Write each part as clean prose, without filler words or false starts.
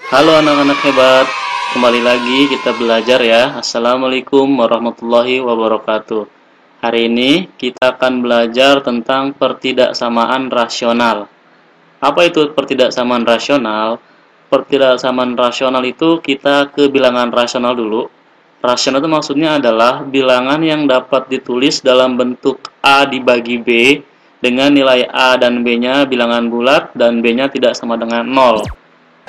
Halo anak-anak hebat, kembali lagi kita belajar ya. Assalamualaikum warahmatullahi wabarakatuh. Hari ini kita akan belajar tentang pertidaksamaan rasional. Apa itu pertidaksamaan rasional? Pertidaksamaan rasional itu kita ke bilangan rasional dulu. Rasional itu maksudnya adalah bilangan yang dapat ditulis dalam bentuk A dibagi B dengan nilai A dan B-nya bilangan bulat dan B-nya tidak sama dengan 0.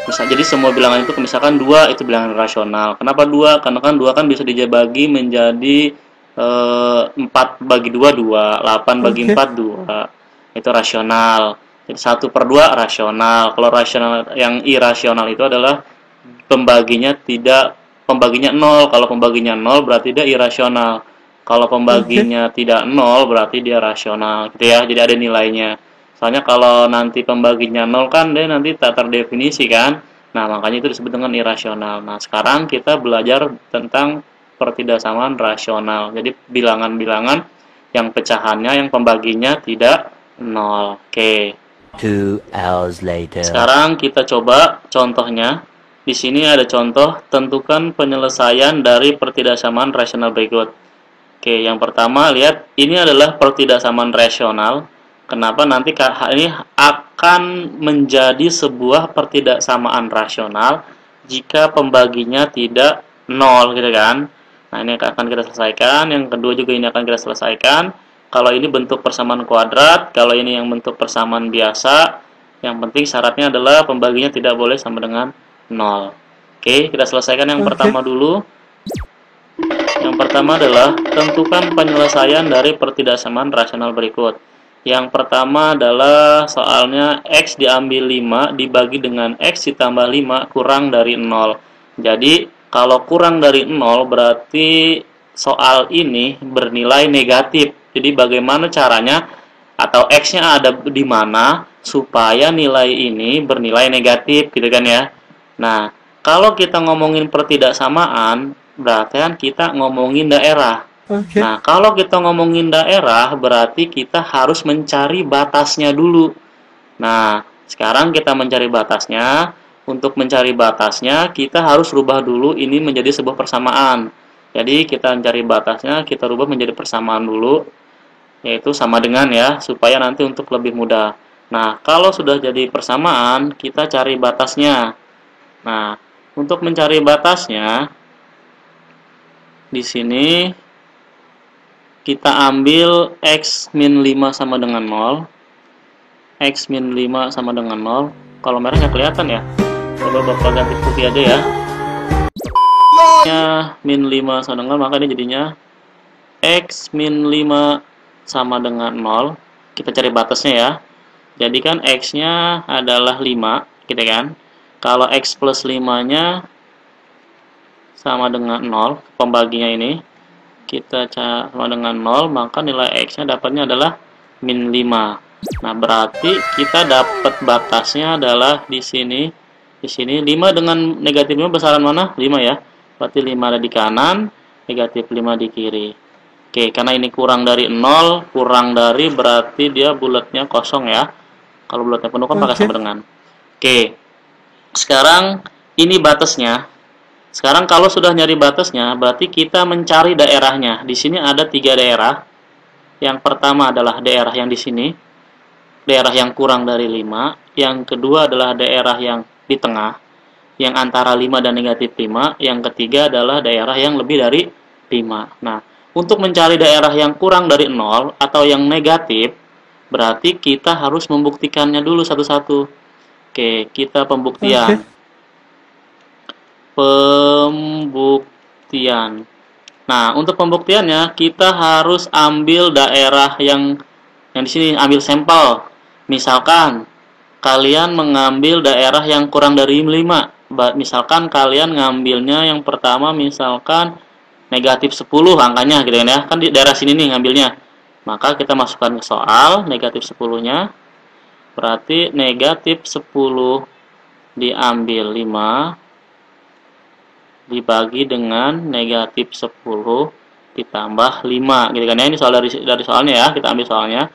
Jadi semua bilangan itu misalkan 2 itu bilangan rasional. Kenapa 2? Karena kan 2 kan bisa dibagi menjadi 4 bagi 2 2, 8 bagi Oke, 4 2. Itu rasional. Jadi 1/2 rasional. Kalau rasional yang irasional itu adalah pembaginya 0. Kalau pembaginya 0 berarti dia irasional. Kalau oke, pembaginya tidak 0 berarti dia rasional gitu ya. Jadi ada nilainya. Soalnya kalau nanti pembaginya 0 kan dia nanti tak terdefinisi kan. Nah, makanya itu disebut dengan irasional. Nah, sekarang kita belajar tentang pertidaksamaan rasional. Jadi bilangan-bilangan yang pecahannya, yang pembaginya tidak 0. Oke. 2 hours later. Sekarang kita coba contohnya. Di sini ada contoh, tentukan penyelesaian dari pertidaksamaan rasional berikut. Oke, yang pertama lihat, ini adalah pertidaksamaan rasional. Kenapa nanti hal ini akan menjadi sebuah pertidaksamaan rasional jika pembaginya tidak nol gitu kan. Nah, ini akan kita selesaikan. Yang kedua juga ini akan kita selesaikan. Kalau ini bentuk persamaan kuadrat, kalau ini yang bentuk persamaan biasa, yang penting syaratnya adalah pembaginya tidak boleh sama dengan nol. Oke, kita selesaikan yang oke, pertama dulu. Yang pertama adalah tentukan penyelesaian dari pertidaksamaan rasional berikut. Yang pertama adalah soalnya X diambil 5 dibagi dengan X ditambah 5 kurang dari 0. Jadi kalau kurang dari 0 berarti soal ini bernilai negatif. Jadi bagaimana caranya atau X-nya ada di mana supaya nilai ini bernilai negatif gitu kan ya. Nah, kalau kita ngomongin pertidaksamaan, berarti kan kita ngomongin daerah. oke, Nah, kalau kita ngomongin daerah, berarti kita harus mencari batasnya dulu. Nah, sekarang kita mencari batasnya. Untuk mencari batasnya, kita harus rubah dulu ini menjadi sebuah persamaan. Jadi, kita mencari batasnya, kita rubah menjadi persamaan dulu, yaitu sama dengan ya, supaya nanti untuk lebih mudah. Nah, kalau sudah jadi persamaan, kita cari batasnya. Nah, untuk mencari batasnya, di sini kita ambil X min 5 sama dengan 0. X min 5 sama dengan 0. Kalau merah nggak kelihatan ya. Coba Bapak ganti putih aja ya. Nya min 5 sama dengan 0, maka ini jadinya X min 5 sama dengan 0. Kita cari batasnya ya. Jadi kan X-nya adalah 5, gitu kan. Kalau X plus 5-nya sama dengan 0, pembaginya ini kita sama dengan 0, maka nilai X-nya dapatnya adalah min 5. Nah, berarti kita dapat batasnya adalah di sini. Di sini 5 dengan negatif 5 besaran mana? 5 ya. Berarti 5 ada di kanan, negatif 5 di kiri. Oke, karena ini kurang dari 0, kurang dari berarti dia bulatnya kosong ya. Kalau bulatnya penuh kan pakai oke, sama dengan. Oke, sekarang ini batasnya. Sekarang kalau sudah nyari batasnya, berarti kita mencari daerahnya. Di sini ada 3 daerah. Yang pertama adalah daerah yang di sini, daerah yang kurang dari 5. Yang kedua adalah daerah yang di tengah, yang antara 5 dan negatif 5. Yang ketiga adalah daerah yang lebih dari 5. Nah, untuk mencari daerah yang kurang dari 0 atau yang negatif, berarti kita harus membuktikannya dulu satu-satu. Oke, kita oke, pembuktian. Pembuktian. Nah, untuk pembuktiannya kita harus ambil daerah yang di sini, ambil sampel. Misalkan kalian mengambil daerah yang kurang dari 5. Misalkan kalian ngambilnya yang pertama misalkan negatif 10 angkanya gitu kan ya. Kan di daerah sini nih ngambilnya. Maka kita masukkan ke soal negatif 10-nya. Berarti negatif 10 diambil 5 dibagi dengan negatif 10 ditambah 5 gitu kan ya. Ini soal dari soalnya ya, kita ambil soalnya.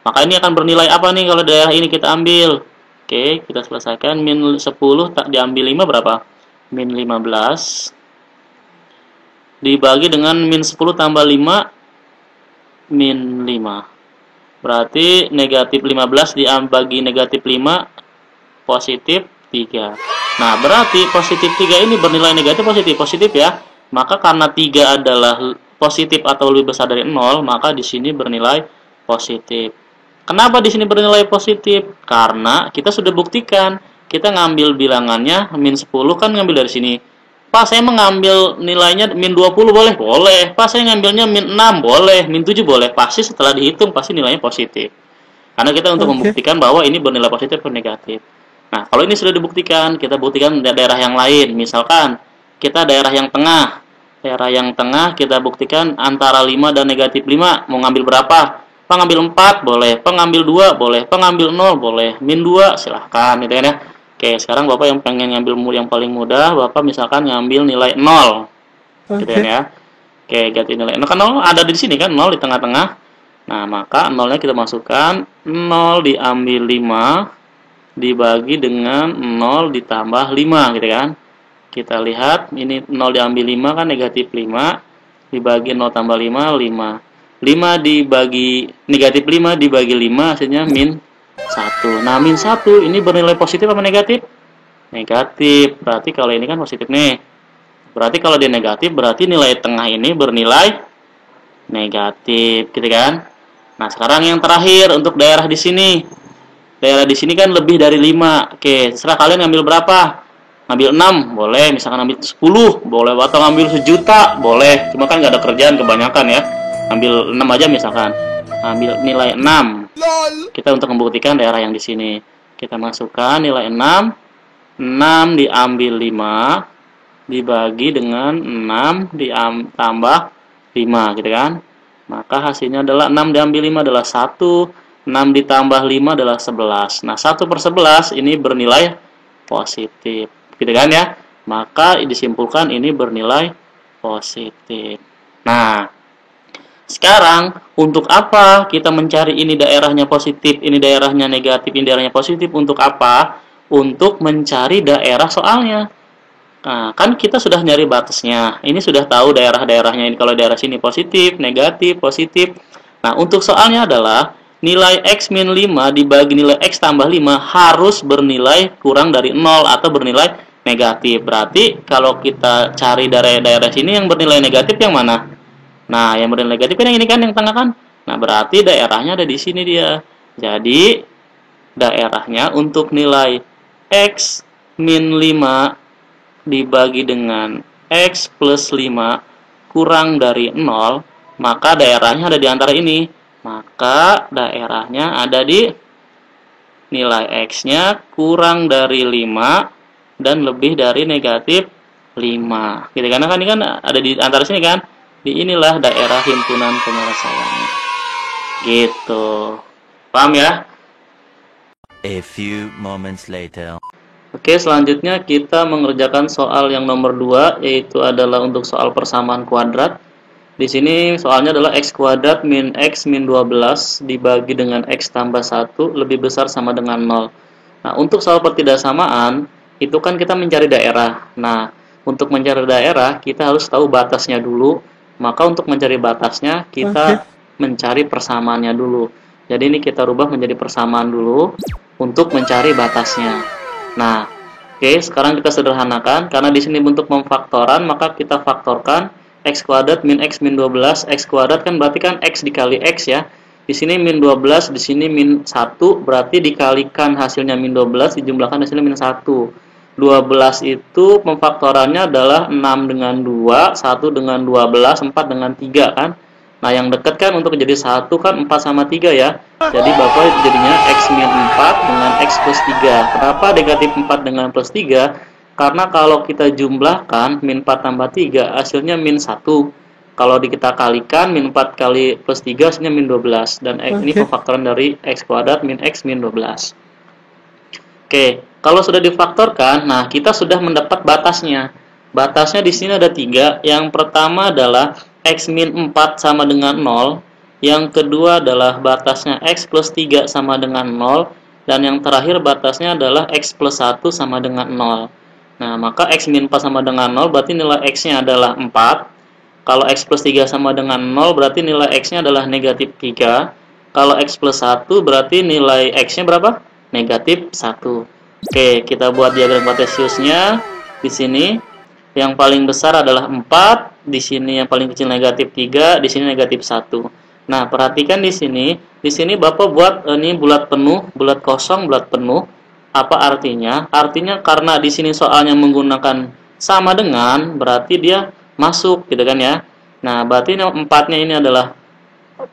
Maka ini akan bernilai apa nih kalau daerah ini kita ambil? Oke, kita selesaikan. Min 10 tak diambil 5 berapa? Min 15 dibagi dengan min 10 tambah 5 min 5. Berarti negatif 15 dibagi negatif 5 positif 3. Nah, berarti positif 3 ini bernilai negatif positif ya. Maka karena 3 adalah positif atau lebih besar dari 0, maka di sini bernilai positif. Kenapa di sini bernilai positif? Karena kita sudah buktikan, kita ngambil bilangannya min 10 kan ngambil dari sini. Pak, saya mengambil nilainya min 20 boleh? Boleh. Pak, saya ngambilnya min 6 boleh, min 7 boleh. Pasti setelah dihitung pasti nilainya positif. Karena kita untuk membuktikan bahwa ini bernilai positif atau negatif. Nah, kalau ini sudah dibuktikan, kita buktikan daerah yang lain. Misalkan kita daerah yang tengah. Daerah yang tengah kita buktikan antara 5 dan negatif 5. Mau ngambil berapa? Pak, ngambil 4 boleh. Pak, ngambil 2 boleh. Pak, ngambil 0 boleh. Min 2 silahkan gitu kan ya. Oke, sekarang Bapak yang pengen ngambil yang paling mudah, Bapak misalkan ngambil nilai 0. Gitu kan ya. Oke, ganti nilai 0. Kan 0 ada di sini kan, 0 di tengah-tengah. Nah, maka 0-nya kita masukkan, 0 diambil 5 dibagi dengan 0 ditambah 5 gitu kan. Kita lihat ini 0 diambil 5 kan negatif 5 dibagi 0 tambah 5 5 dibagi negatif 5 dibagi 5 hasilnya min 1. Nah, min 1 ini bernilai positif apa negatif? Negatif. Berarti kalau ini kan positif nih. Berarti kalau dia negatif berarti nilai tengah ini bernilai negatif gitu kan. Nah, sekarang yang terakhir untuk daerah di sini. Daerah di sini kan lebih dari 5. Oke, terserah kalian ngambil berapa? Ngambil 6 boleh, misalkan ngambil 10 boleh, atau ngambil 1.000.000 boleh. Cuma kan nggak ada kerjaan kebanyakan ya. Ambil 6 aja misalkan. Ambil nilai 6. Kita untuk membuktikan daerah yang di sini. Kita masukkan nilai 6. 6 diambil 5 dibagi dengan 6 ditambah 5 gitu kan. Maka hasilnya adalah 6 diambil 5 adalah 1. 6 ditambah 5 adalah 11. Nah, 1/11 ini bernilai positif. Gitu kan ya. Maka disimpulkan ini bernilai positif. Nah, sekarang untuk apa kita mencari ini daerahnya positif, ini daerahnya negatif, ini daerahnya positif? Untuk apa? Untuk mencari daerah soalnya. Nah, kan kita sudah nyari batasnya. Ini sudah tahu daerah-daerahnya. Ini kalau daerah sini positif, negatif, positif. Nah, untuk soalnya adalah nilai X min 5 dibagi nilai X tambah 5 harus bernilai kurang dari 0 atau bernilai negatif. Berarti kalau kita cari daerah-daerah sini yang bernilai negatif yang mana? Nah, yang bernilai negatif kan yang ini kan, yang tengah kan? Nah, berarti daerahnya ada di sini dia. Jadi, daerahnya untuk nilai X min 5 dibagi dengan X plus 5 kurang dari 0, maka daerahnya ada di antara ini. Maka daerahnya ada di nilai X-nya kurang dari 5 dan lebih dari negatif 5. Gitu kan? Ini kan ada di antara sini kan? Di inilah daerah himpunan penyelesaiannya. Gitu. Paham ya? A few moments later. Oke, selanjutnya kita mengerjakan soal yang nomor 2, yaitu adalah untuk soal persamaan kuadrat. Di sini soalnya adalah X kuadrat min X min 12 dibagi dengan X tambah 1 lebih besar sama dengan 0. Nah, untuk soal pertidaksamaan, itu kan kita mencari daerah. Nah, untuk mencari daerah, kita harus tahu batasnya dulu. Maka untuk mencari batasnya, kita mencari persamaannya dulu. Jadi ini kita rubah menjadi persamaan dulu untuk mencari batasnya. Nah, oke, sekarang kita sederhanakan. Karena di sini bentuk memfaktoran, maka kita faktorkan X kuadrat min X min 12. X kuadrat kan berarti kan X dikali X ya. Di sini min 12, di sini min 1, berarti dikalikan hasilnya min 12, dijumlahkan hasilnya min 1. 12 itu pemfaktorannya adalah 6 dengan 2, 1 dengan 12, 4 dengan 3 kan. Nah, yang dekat kan untuk jadi 1 kan 4 sama 3 ya. Jadi Bapak jadinya X min 4 dengan X plus 3. Kenapa negatif 4 dengan plus 3? Karena kalau kita jumlahkan min 4 tambah 3 hasilnya min 1. Kalau kita kalikan min 4 kali plus 3 hasilnya min 12. Dan ini pemfaktoran dari X kuadrat min X min 12. Oke, kalau sudah difaktorkan, nah kita sudah mendapat batasnya. Batasnya di sini ada 3. Yang pertama adalah X min 4 sama dengan 0. Yang kedua adalah batasnya X plus 3 sama dengan 0. dan yang terakhir batasnya adalah X plus 1 sama dengan 0. Nah, maka X min 4 sama dengan 0 berarti nilai X-nya adalah 4. Kalau X plus 3 sama dengan 0 berarti nilai X-nya adalah negatif 3. Kalau X plus 1 berarti nilai X-nya berapa? Negatif 1. Oke, kita buat diagram kartesiusnya. Di sini yang paling besar adalah 4, di sini yang paling kecil negatif 3, di sini negatif 1. Nah, perhatikan di sini Bapak buat ini bulat penuh, bulat kosong, bulat penuh. Apa artinya? Artinya karena di sini soalnya menggunakan sama dengan, berarti dia masuk gitu kan ya. Nah, berarti 4-nya ini adalah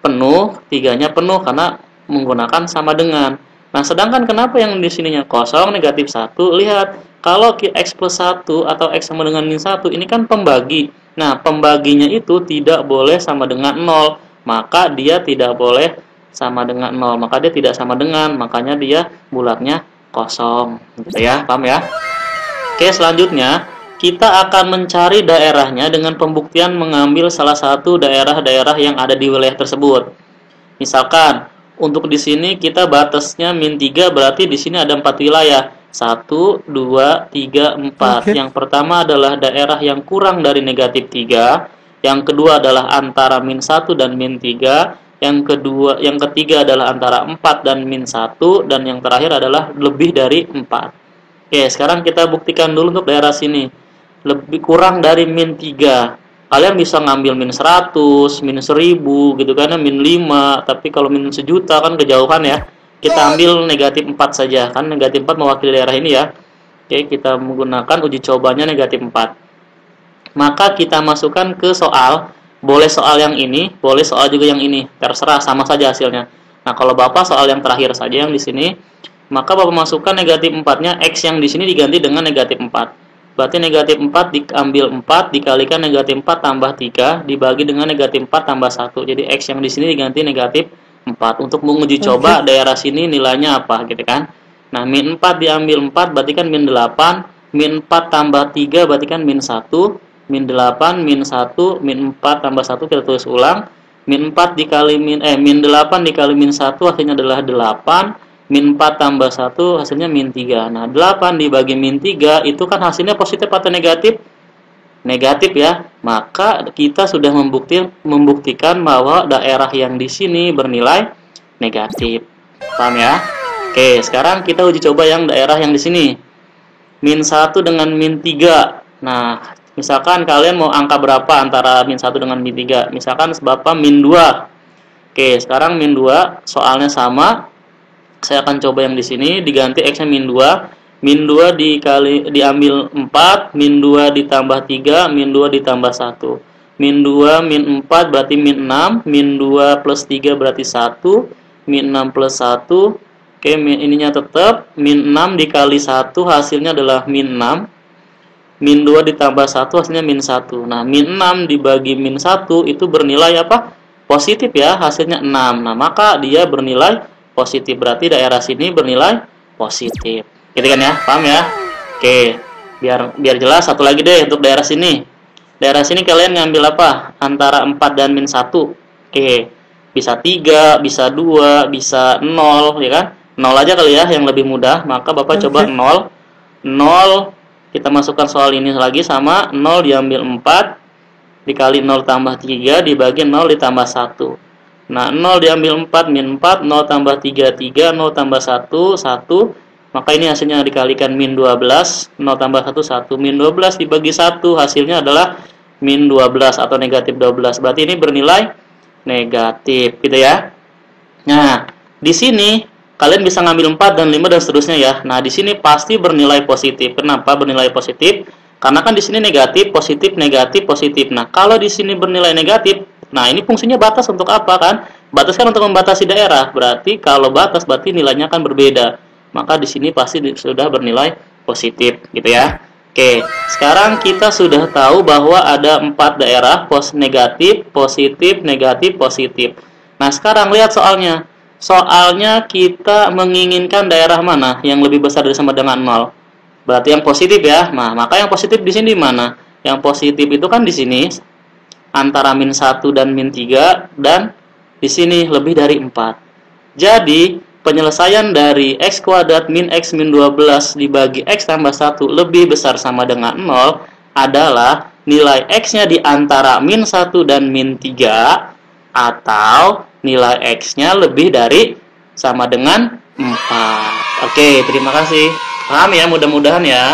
penuh, 3-nya penuh karena menggunakan sama dengan. Nah, sedangkan kenapa yang di sininya kosong, negatif 1? Lihat, kalau X plus 1 atau X sama dengan min 1, ini kan pembagi. Nah, pembaginya itu tidak boleh sama dengan 0. Maka dia tidak boleh sama dengan 0. Maka dia tidak sama dengan, makanya dia bulatnya kosong. Gitu ya, paham ya? Oke, selanjutnya kita akan mencari daerahnya dengan pembuktian mengambil salah satu daerah-daerah yang ada di wilayah tersebut. Misalkan, untuk di sini kita batasnya min 3, berarti di sini ada 4 wilayah. 1, 2, 3, 4. Yang pertama adalah daerah yang kurang dari negatif 3. Yang kedua adalah antara min 1 dan min 3. Yang ketiga adalah antara 4 dan min 1. Dan yang terakhir adalah lebih dari 4. Oke, sekarang kita buktikan dulu untuk daerah sini. Lebih kurang dari min 3. Kalian bisa ngambil min 100, min 1000 gitu kan, min 5. Tapi kalau min 1.000.000 kan kejauhan ya. Kita ambil negatif 4 saja. Kan negatif 4 mewakili daerah ini ya. Oke, kita menggunakan uji cobanya negatif 4. Maka kita masukkan ke soal, boleh soal yang ini, boleh soal juga yang ini, terserah, sama saja hasilnya. Nah, kalau Bapak soal yang terakhir saja yang di sini, maka Bapak masukkan negatif 4-nya, X yang di sini diganti dengan negatif 4. Berarti negatif 4 diambil 4 dikalikan negatif 4 tambah 3 dibagi dengan negatif 4 tambah 1. Jadi X yang di sini diganti negatif 4. Untuk menguji coba daerah sini nilainya apa gitu kan. Nah, min 4 diambil 4 berarti kan min 8, min 4 tambah 3 berarti kan min 1. Min 8, min 1, min 4 tambah 1 kita tulis ulang. Min 4 dikali min 8 dikali min 1 hasilnya adalah 8. Min 4 tambah 1 hasilnya min 3. Nah, 8 dibagi min 3 itu kan hasilnya positif atau negatif? Negatif ya. Maka kita sudah membuktikan bahwa daerah yang di sini bernilai negatif. Paham ya? Oke, sekarang kita uji coba yang daerah yang di sini. Min 1 dengan min 3. Nah, misalkan kalian mau angka berapa antara min 1 dengan min 3? Misalkan Bapak min 2. Oke, sekarang min 2 soalnya sama. Saya akan coba yang di sini diganti X-nya min 2. Min 2 diambil 4, min 2 ditambah 3, min 2 ditambah 1. Min 2 min 4 berarti min 6, min 2 plus 3 berarti 1, min 6 plus 1. Oke, ininya tetap min 6 dikali 1 hasilnya adalah min 6. Min 2 ditambah 1 hasilnya min 1. Nah, min 6 dibagi min 1 itu bernilai apa? Positif ya, hasilnya 6. Nah, maka dia bernilai positif. Berarti daerah sini bernilai positif. Gitu kan ya? Paham ya? Oke, biar jelas satu lagi deh untuk daerah sini. Daerah sini kalian ngambil apa? Antara 4 dan min 1. Oke, bisa 3, bisa 2, bisa 0, ya kan? 0 aja kali ya yang lebih mudah. Maka Bapak coba 0. 0 kita masukkan soal ini lagi sama 0 diambil 4 dikali 0 tambah 3 dibagi 0 ditambah 1. Nah, 0 diambil 4 min 4, 0 tambah 3, 3, 0 tambah 1, 1. Maka ini hasilnya dikalikan min 12, 0 tambah 1, 1. Min 12 dibagi 1 hasilnya adalah min 12 atau negatif 12. Berarti ini bernilai negatif gitu ya. Nah, di sini kalian bisa ngambil 4 dan 5 dan seterusnya ya. Nah, di sini pasti bernilai positif. Kenapa bernilai positif? Karena kan di sini negatif, positif, negatif, positif. Nah, kalau di sini bernilai negatif, nah ini fungsinya batas untuk apa kan? Batas kan untuk membatasi daerah. Berarti kalau batas berarti nilainya akan berbeda. Maka di sini pasti sudah bernilai positif, gitu ya. Oke, sekarang kita sudah tahu bahwa ada 4 daerah, negatif, positif, negatif, positif. Nah, sekarang lihat soalnya. Soalnya kita menginginkan daerah mana yang lebih besar dari sama dengan 0. Berarti yang positif ya. Nah, maka yang positif di sini di mana? Yang positif itu kan di sini antara min 1 dan min 3 dan di sini lebih dari 4. Jadi, penyelesaian dari x kuadrat min x min 12 dibagi x tambah 1 lebih besar sama dengan 0 adalah nilai x-nya di antara min 1 dan min 3 atau nilai x-nya lebih dari sama dengan 4. Oke, terima kasih. Paham ya, mudah-mudahan ya.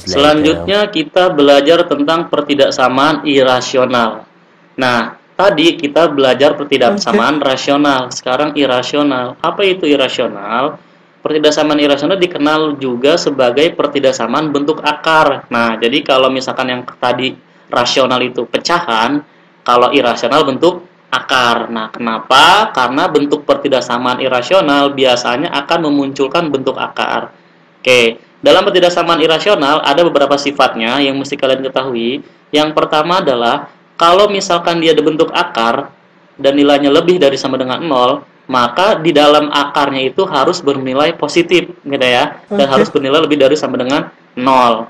Selanjutnya kita belajar tentang pertidaksamaan irasional. Nah, tadi kita belajar pertidaksamaan rasional, sekarang irasional. Apa itu irasional? Pertidaksamaan irasional dikenal juga sebagai pertidaksamaan bentuk akar. Nah, jadi kalau misalkan yang tadi rasional itu pecahan, kalau irasional bentuk akar. Nah, kenapa? Karena bentuk pertidaksamaan irasional biasanya akan memunculkan bentuk akar. Oke, dalam pertidaksamaan irasional ada beberapa sifatnya yang mesti kalian ketahui. Yang pertama adalah kalau misalkan dia bentuk akar dan nilainya lebih dari sama dengan 0, maka di dalam akarnya itu harus bernilai positif, gitu ya. Dan harus bernilai lebih dari sama dengan 0.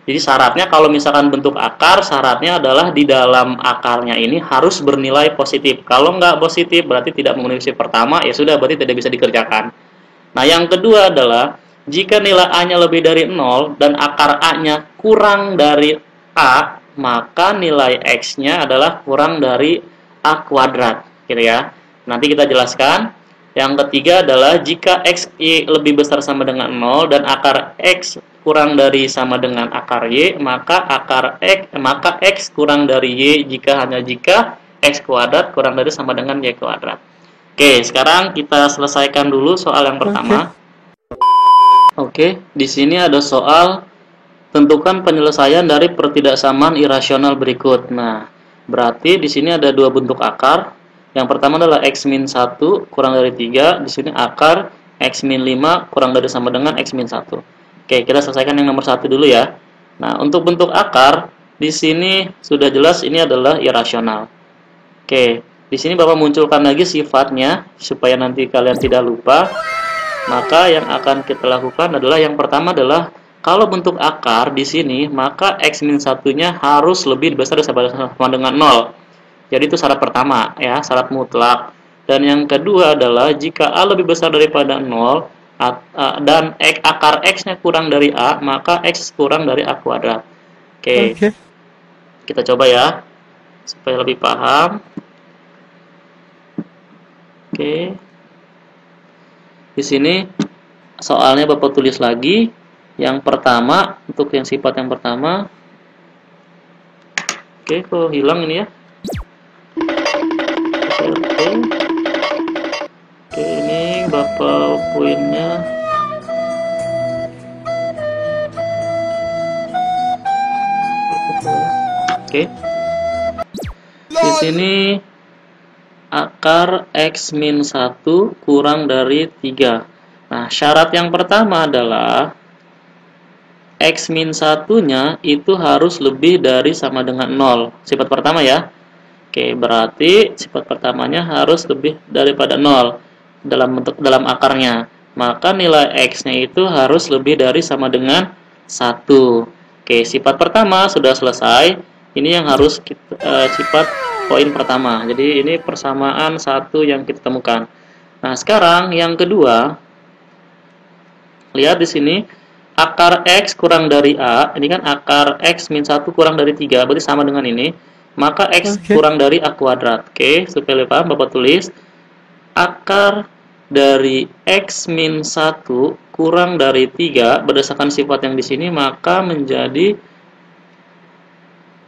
Jadi syaratnya kalau misalkan bentuk akar, syaratnya adalah di dalam akarnya ini harus bernilai positif. Kalau nggak positif berarti tidak memenuhi syarat pertama, ya sudah berarti tidak bisa dikerjakan. Nah, yang kedua adalah jika nilai A-nya lebih dari 0 dan akar A-nya kurang dari A, maka nilai X-nya adalah kurang dari A kuadrat, gitu ya. Nanti kita jelaskan. Yang ketiga adalah jika X-Y lebih besar sama dengan 0 dan akar X kurang dari sama dengan akar Y, maka X kurang dari Y jika X kuadrat kurang dari sama dengan Y kuadrat. Oke, sekarang kita selesaikan dulu soal yang pertama. Oke, di sini ada soal tentukan penyelesaian dari pertidaksamaan irasional berikut. Nah, berarti di sini ada dua bentuk akar. Yang pertama adalah x min 1 kurang dari 3. Di sini akar x min 5 kurang dari sama dengan x min 1. Oke, kita selesaikan yang nomor 1 dulu ya. Nah, untuk bentuk akar di sini sudah jelas ini adalah irasional. Oke, di sini Bapak munculkan lagi sifatnya supaya nanti kalian tidak lupa. Maka yang akan kita lakukan adalah yang pertama adalah kalau bentuk akar di sini, maka x min 1-nya harus lebih besar sama dengan 0. Jadi itu syarat pertama ya, syarat mutlak. Dan yang kedua adalah jika A lebih besar daripada 0 dan akar x-nya kurang dari A, maka x kurang dari A kuadrat. Oke. Kita coba ya supaya lebih paham. Oke. Di sini soalnya Bapak tulis lagi. Yang pertama, untuk yang sifat yang pertama. Oke, kok hilang ini ya? Oke, ini Bapak poinnya. Oke. Di sini akar x min 1 kurang dari 3. Nah, syarat yang pertama adalah x min 1-nya itu harus lebih dari sama dengan 0. Sifat pertama ya. Oke, berarti sifat pertamanya harus lebih daripada 0 dalam akarnya. Maka nilai x-nya itu harus lebih dari sama dengan 1. Oke, sifat pertama sudah selesai. Ini yang harus sifat poin pertama. Jadi ini persamaan satu yang kita temukan. Nah, sekarang yang kedua, lihat di sini akar x kurang dari A. Ini kan akar x min 1 kurang dari 3, berarti sama dengan ini. Maka x kurang dari A kuadrat. Oke, supaya lebih paham Bapak tulis akar dari x min 1 kurang dari 3 berdasarkan sifat yang di sini, maka menjadi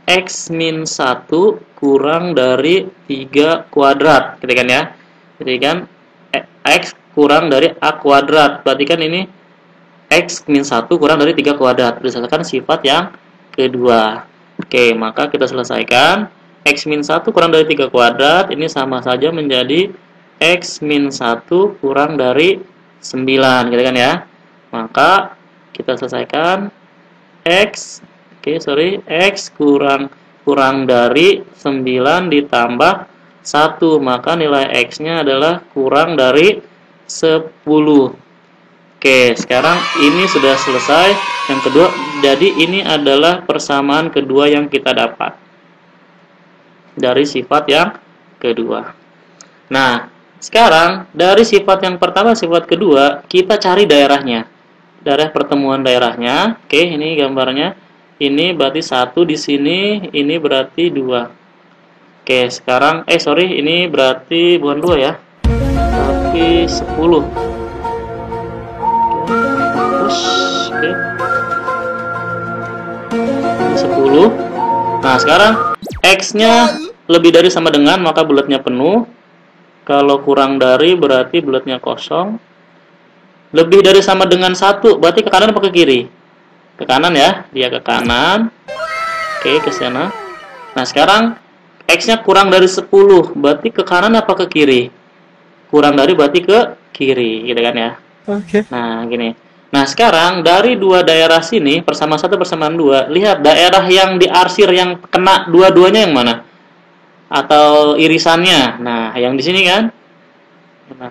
x min 1 kurang dari 3 kuadrat, gitu kan ya. Jadi kan x kurang dari A kuadrat, berarti kan ini x min 1 kurang dari 3 kuadrat berdasarkan sifat yang kedua. Oke, maka kita selesaikan. X min 1 kurang dari 3 kuadrat ini sama saja menjadi x min 1 kurang dari 9, gitu kan ya. Maka kita selesaikan x kurang dari 9 ditambah 1, maka nilai x-nya adalah kurang dari 10. Oke, sekarang ini sudah selesai. Yang kedua, jadi ini adalah persamaan kedua yang kita dapat dari sifat yang kedua. Nah, sekarang dari sifat yang pertama, sifat kedua, kita cari daerahnya. Daerah pertemuan daerahnya. Oke, ini gambarnya. Ini berarti 1 di sini, ini berarti 2. Oke, sekarang ini berarti bukan 2 ya. Tapi 10. Terus, oke. Ini 10. Nah, sekarang X-nya lebih dari sama dengan, maka bulatnya penuh. Kalau kurang dari berarti bulatnya kosong. Lebih dari sama dengan 1, berarti ke kanan apa ke kiri? Ke kanan ya, dia ke kanan. Oke, ke sana. Nah, sekarang X-nya kurang dari 10, berarti ke kanan apa ke kiri? Kurang dari berarti ke kiri, gitu kan ya. Oke. Nah, gini. Nah, sekarang dari dua daerah sini, persamaan 1 persamaan 2, lihat daerah yang diarsir yang kena dua-duanya yang mana? Atau irisannya. Nah, yang di sini kan? Nah,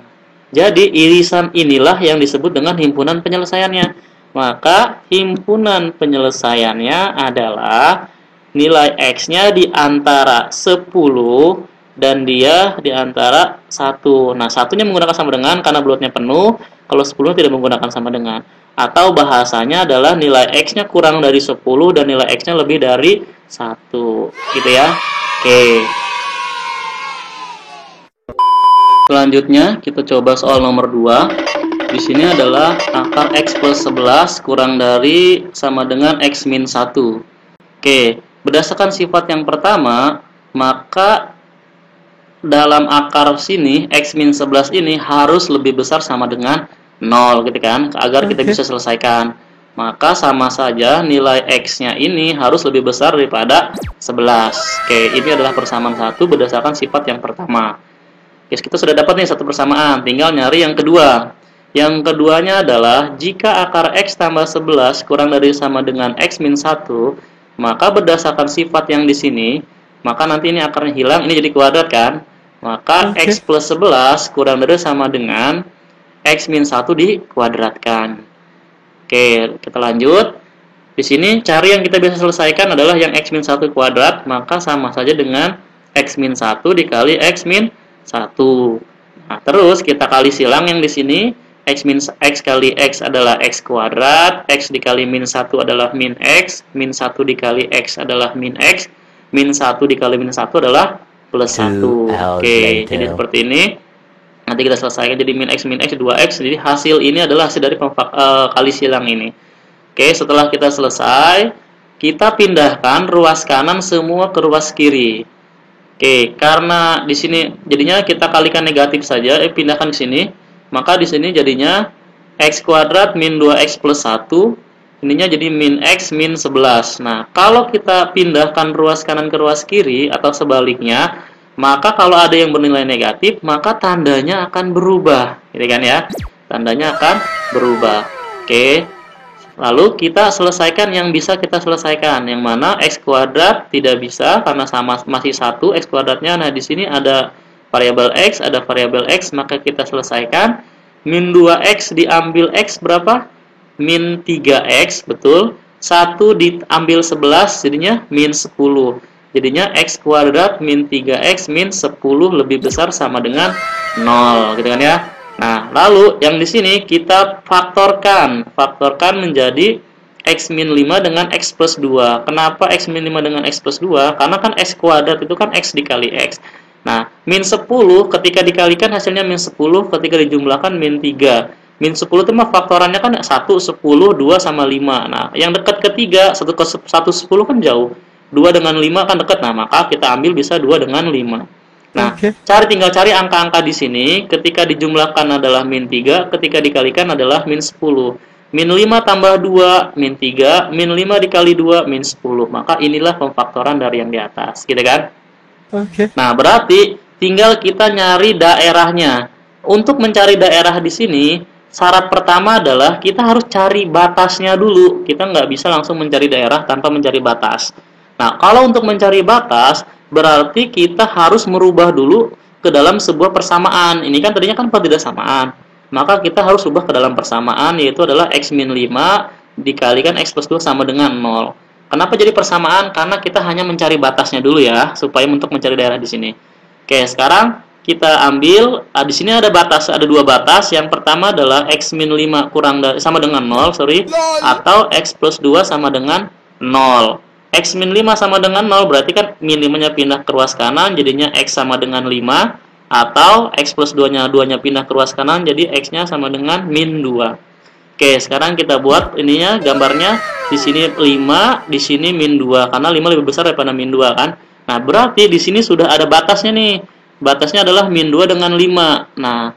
jadi irisan inilah yang disebut dengan himpunan penyelesaiannya. Maka himpunan penyelesaiannya adalah nilai X-nya di antara 10 dan dia di antara 1. Nah, satunya menggunakan sama dengan karena bulatnya penuh, kalau 10 tidak menggunakan sama dengan. Atau bahasanya adalah nilai X-nya kurang dari 10 dan nilai X-nya lebih dari 1. Gitu ya. Oke. Selanjutnya kita coba soal nomor 2. Di sini adalah akar X plus 11 kurang dari sama dengan X min 1. Oke, berdasarkan sifat yang pertama, maka dalam akar sini X min 11 ini harus lebih besar sama dengan 0 gitu kan, agar kita bisa selesaikan. Maka sama saja nilai X-nya ini harus lebih besar daripada 11. Oke, ini adalah persamaan 1 berdasarkan sifat yang pertama. Oke, kita sudah dapat nih satu persamaan, tinggal nyari yang kedua. Yang keduanya adalah jika akar X tambah 11 kurang dari sama dengan X min 1, maka berdasarkan sifat yang di sini, maka nanti ini akarnya hilang, ini jadi kuadrat kan? Maka X plus 11 kurang dari sama dengan X min 1 dikuadratkan. Oke, kita lanjut. Di sini cari yang kita bisa selesaikan adalah yang X min 1 kuadrat, maka sama saja dengan X min 1 dikali X min 1. Nah, terus kita kali silang yang di sini, X kali X adalah X kuadrat, X dikali min 1 adalah min X, min 1 dikali X adalah min X, min 1 dikali min 1 adalah plus 1. Oke, jadi seperti ini. Nanti kita selesaikan jadi min X 2X, jadi hasil ini adalah hasil dari kali silang ini. Oke, setelah kita selesai, kita pindahkan ruas kanan semua ke ruas kiri. Oke, karena di sini jadinya kita kalikan negatif saja, pindahkan ke sini. Maka di sini jadinya X kuadrat min 2X plus 1, ininya jadi min X min 11. Nah, kalau kita pindahkan ruas kanan ke ruas kiri atau sebaliknya, maka kalau ada yang bernilai negatif, maka tandanya akan berubah, gitu kan ya? Tandanya akan berubah. Oke. Lalu kita selesaikan yang bisa kita selesaikan. Yang mana X kuadrat tidak bisa karena sama masih 1 X kuadratnya. Nah, di sini ada variabel X, ada variabel X, maka kita selesaikan. Min 2X diambil X berapa? Min 3X, betul. 1 diambil 11, jadinya min 10. Jadinya X kuadrat min 3X min 10 lebih besar sama dengan 0, gitu kan ya. Nah, lalu yang di sini kita faktorkan. Faktorkan menjadi X min 5 dengan X plus 2. Kenapa X min 5 dengan X plus 2? Karena kan X kuadrat itu kan X dikali X. Nah, min 10 ketika dikalikan hasilnya min 10, ketika dijumlahkan min 3. Min 10 itu mah faktorannya kan 1, 10, 2 sama 5. Nah, yang dekat ketiga, 1 ke 1, 10 kan jauh. 2 dengan 5 kan dekat. Nah, maka kita ambil bisa 2 dengan 5. Nah, tinggal cari angka-angka di sini. Ketika dijumlahkan adalah min 3, ketika dikalikan adalah min 10. Min 5 tambah 2, min 3, min 5 dikali 2, min 10. Maka inilah pemfaktoran dari yang di atas, gitu kan? Nah, berarti tinggal kita nyari daerahnya. Untuk mencari daerah di sini, syarat pertama adalah kita harus cari batasnya dulu. Kita nggak bisa langsung mencari daerah tanpa mencari batas. Nah, kalau untuk mencari batas, berarti kita harus merubah dulu ke dalam sebuah persamaan. Ini kan tadinya kan tidak samaan. maka kita harus ubah ke dalam persamaan, yaitu adalah X min 5 dikalikan X plus 2 sama dengan 0. Kenapa jadi persamaan? Karena kita hanya mencari batasnya dulu ya, supaya untuk mencari daerah di sini. Oke, sekarang kita ambil, di sini ada batas, ada dua batas. Yang pertama adalah X min 5 sama dengan 0, atau X plus 2 sama dengan 0. X min 5 sama dengan 0, berarti kan min 5-nya pindah ke ruas kanan, jadinya X sama dengan 5. Atau X plus 2-nya pindah ke ruas kanan, jadi X-nya sama dengan min 2. Oke, sekarang kita buat ininya, gambarnya. Di sini 5, di sini min 2. Karena 5 lebih besar daripada min 2 kan. Nah, berarti di sini sudah ada batasnya nih. Batasnya adalah min 2 dengan 5. Nah,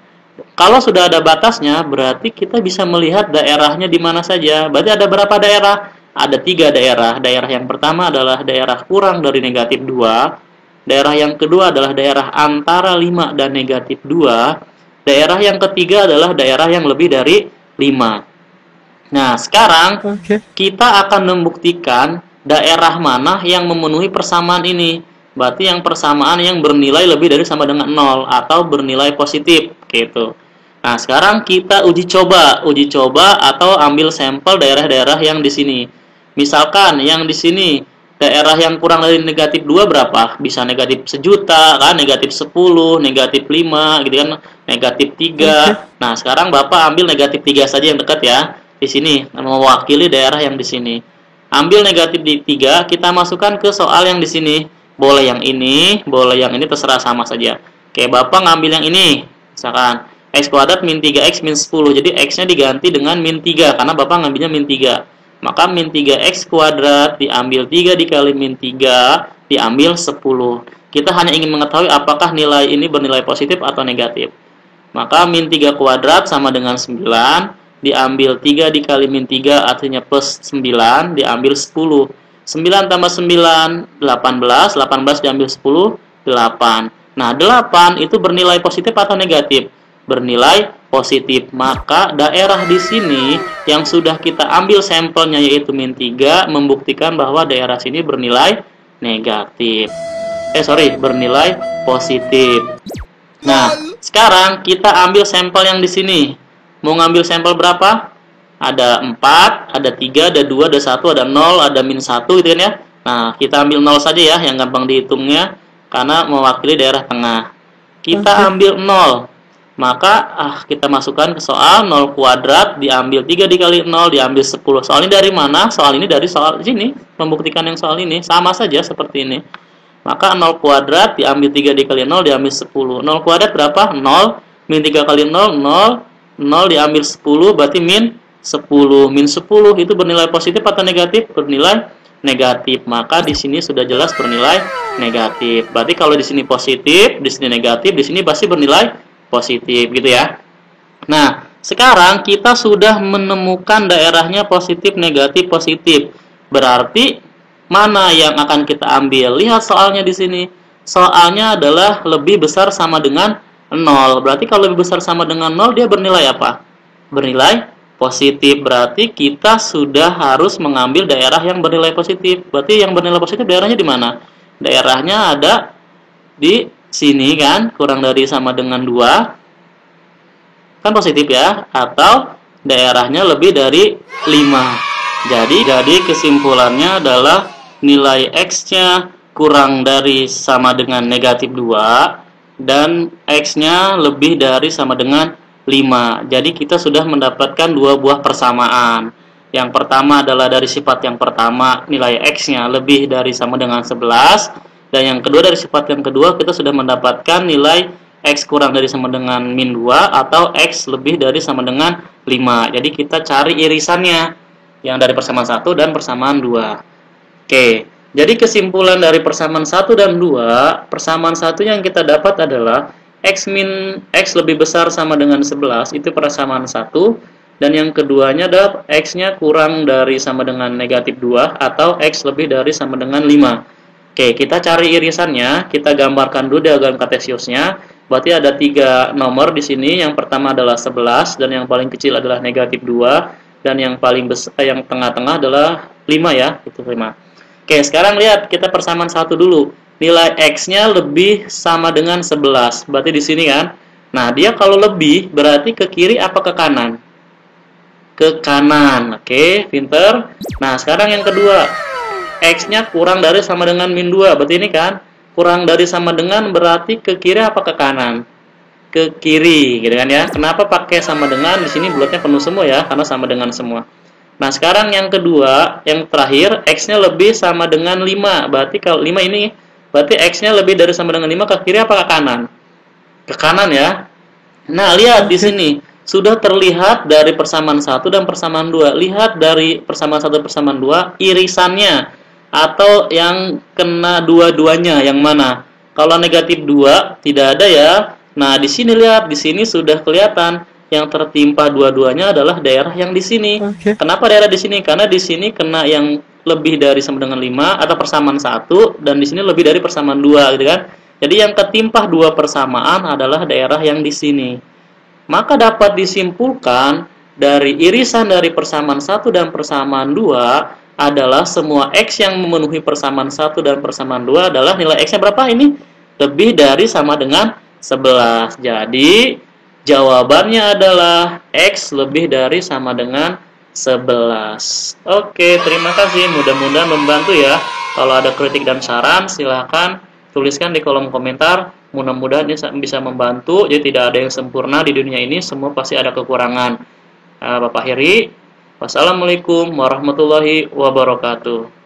kalau sudah ada batasnya, berarti kita bisa melihat daerahnya di mana saja. Berarti ada berapa daerah? Ada 3 daerah. Daerah yang pertama adalah daerah kurang dari negatif 2. Daerah yang kedua adalah daerah antara 5 dan negatif 2. Daerah yang ketiga adalah daerah yang lebih dari 5. Nah, sekarang kita akan membuktikan daerah mana yang memenuhi persamaan ini. Berarti yang persamaan yang bernilai lebih dari sama dengan 0 atau bernilai positif gitu. Nah, sekarang kita uji coba atau ambil sampel daerah-daerah yang di sini. Misalkan yang di sini daerah yang kurang dari negatif 2 berapa? Bisa negatif 1.000.000 kan, negatif 10, negatif 5 gitu kan, negatif 3. Nah, sekarang Bapak ambil negatif 3 saja yang dekat ya. Di sini mewakili daerah yang di sini. Ambil negatif 3, kita masukkan ke soal yang di sini. Boleh yang ini, boleh yang ini, terserah, sama saja. Oke, Bapak ngambil yang ini. Misalkan X kuadrat min 3X min 10. Jadi X-nya diganti dengan min 3 karena Bapak ngambilnya min 3. Maka min 3X kuadrat diambil 3 dikali min 3 diambil 10. Kita hanya ingin mengetahui apakah nilai ini bernilai positif atau negatif. Maka min 3 kuadrat sama dengan 9, diambil 3 dikali min 3 artinya plus 9, diambil 10. 9 tambah 9, 18. 18 diambil 10, 8. Nah, 8 itu bernilai positif atau negatif? Bernilai positif. Maka daerah di sini yang sudah kita ambil sampelnya yaitu min 3 membuktikan bahwa daerah sini bernilai negatif. Bernilai positif. Nah, sekarang kita ambil sampel yang di sini. Mau ngambil sampel berapa? Ada 4, ada 3, ada 2, ada 1, ada 0, ada min 1 gitu kan ya. Nah, kita ambil 0 saja ya, yang gampang dihitungnya karena mewakili daerah tengah. Kita ambil 0. Maka kita masukkan ke soal 0 kuadrat diambil 3 dikali 0 diambil 10. Soal ini dari mana? Soal ini dari soal sini. Membuktikan yang soal ini sama saja seperti ini. Maka 0 kuadrat diambil 3 dikali 0 diambil 10. 0 kuadrat berapa? 0. Min 3 kali 0, 0. 0 diambil 10 berarti min 10. Min 10 itu bernilai positif atau negatif? Bernilai negatif. Maka di sini sudah jelas bernilai negatif. Berarti kalau di sini positif, di sini negatif, di sini pasti bernilai positif gitu ya. Nah, sekarang kita sudah menemukan daerahnya positif, negatif, positif. Berarti mana yang akan kita ambil? Lihat soalnya di sini. Soalnya adalah lebih besar sama dengan 0. Berarti kalau lebih besar sama dengan 0 dia bernilai apa? Bernilai positif. Berarti kita sudah harus mengambil daerah yang bernilai positif. Berarti yang bernilai positif daerahnya di mana? Daerahnya ada di sini kan, kurang dari sama dengan 2 kan positif ya, atau daerahnya lebih dari 5. Jadi kesimpulannya adalah nilai X-nya kurang dari sama dengan negatif 2 dan X-nya lebih dari sama dengan 5. Jadi kita sudah mendapatkan dua buah persamaan. Yang pertama adalah dari sifat yang pertama, nilai X-nya lebih dari sama dengan 11. Dan yang kedua dari sifat yang kedua kita sudah mendapatkan nilai X kurang dari sama dengan min 2 atau X lebih dari sama dengan 5. Jadi kita cari irisannya yang dari persamaan 1 dan persamaan 2. Oke, jadi kesimpulan dari persamaan 1 dan 2, persamaan satunya yang kita dapat adalah X lebih besar sama dengan 11, itu persamaan 1. Dan yang keduanya adalah X-nya kurang dari sama dengan negatif 2 atau X lebih dari sama dengan 5. Oke, kita cari irisannya, kita gambarkan dulu diagram kartesiusnya. Berarti ada 3 nomor di sini. Yang pertama adalah 11 dan yang paling kecil adalah negatif 2 dan yang paling besar yang tengah-tengah adalah 5 ya, itu 5. Oke, sekarang lihat kita persamaan 1 dulu. Nilai X-nya lebih sama dengan 11. Berarti di sini kan Nah, dia kalau lebih berarti ke kiri apa ke kanan? Ke kanan. Oke, pinter. Nah, sekarang yang kedua. X-nya kurang dari sama dengan min 2. Berarti ini kan kurang dari sama dengan berarti ke kiri apa ke kanan? Ke kiri, gitu kan ya. Kenapa pakai sama dengan? Di sini bulatnya penuh semua ya, karena sama dengan semua. Nah, sekarang yang kedua, yang terakhir, X-nya lebih sama dengan 5. Berarti kalau 5 ini, berarti X-nya lebih dari sama dengan 5 ke kiri apa ke kanan? Ke kanan ya. Nah, lihat di sini. Sudah terlihat dari persamaan 1 dan persamaan 2. Lihat dari persamaan 1 dan persamaan 2, irisannya. Atau yang kena dua-duanya, yang mana? Kalau negatif 2, tidak ada ya. Nah, di sini lihat. Di sini sudah kelihatan. Yang tertimpa dua-duanya adalah daerah yang di sini. Oke. Kenapa daerah di sini? Karena di sini kena yang lebih dari sama dengan 5 atau persamaan 1 dan di sini lebih dari persamaan 2 gitu kan. Jadi yang ketimpah dua persamaan adalah daerah yang di sini. Maka dapat disimpulkan dari irisan dari persamaan 1 dan persamaan 2 adalah semua X yang memenuhi persamaan 1 dan persamaan 2 adalah nilai X-nya berapa ini? Lebih dari sama dengan 11. Jadi jawabannya adalah X lebih dari sama dengan 11. Oke, terima kasih. Mudah-mudahan membantu ya. Kalau ada kritik dan saran, silahkan tuliskan di kolom komentar. Mudah-mudahan ini bisa membantu. Jadi tidak ada yang sempurna di dunia ini. Semua pasti ada kekurangan. Bapak akhiri. Wassalamualaikum warahmatullahi wabarakatuh.